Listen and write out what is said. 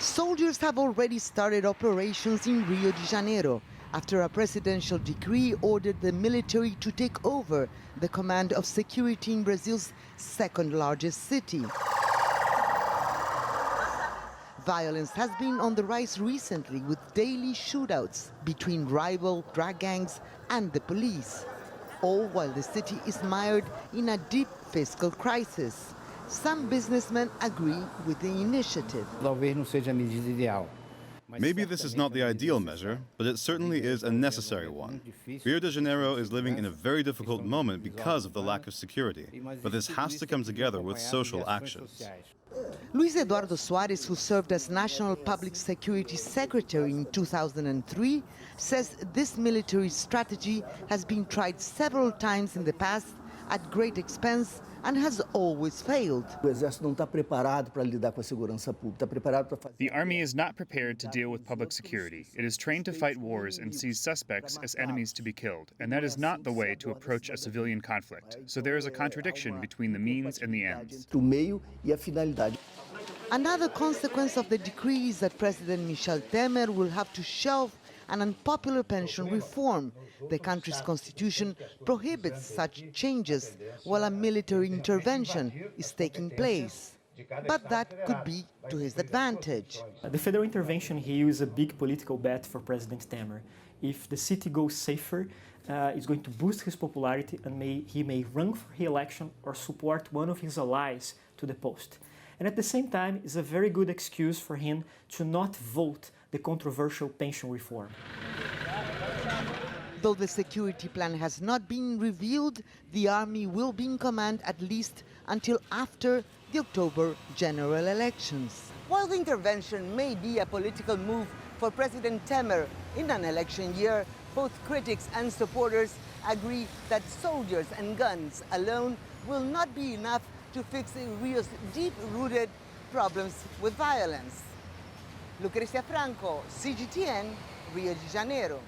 Soldiers have already started operations in Rio de Janeiro after a presidential decree ordered the military to take over the command of security in Brazil's second largest city. Violence has been on the rise recently with daily shootouts between rival drug gangs and the police, all while the city is mired in a deep fiscal crisis. Some businessmen agree with the initiative. Talvez não seja a medida ideal. Maybe this is not the ideal measure, but it certainly is a necessary one. Rio de Janeiro is living in a very difficult moment because of the lack of security, but this has to come together with social actions. Luis Eduardo Soares, who served as National Public Security Secretary in 2003, says this military strategy has been tried several times in the past at great expense and has always failed. The army is not prepared to deal with public security. It is trained to fight wars and sees suspects as enemies to be killed, and that is not the way to approach a civilian conflict. So there is a contradiction between the means and the ends. Another consequence of the decree is that President Michel Temer will have to shelve an unpopular pension reform. The country's constitution prohibits such changes while a military intervention is taking place. But that could be to his advantage. The federal intervention here is a big political bet for President Temer. If the city goes safer, it's going to boost his popularity and he may run for re-election or support one of his allies to the post. And at the same time, it's a very good excuse for him to not vote the controversial pension reform. Though the security plan has not been revealed, the army will be in command at least until after the October general elections. While the intervention may be a political move for President Temer in an election year, both critics and supporters agree that soldiers and guns alone will not be enough to fix Rio's deep-rooted problems with violence. Lucrecia Franco, CGTN, Rio de Janeiro.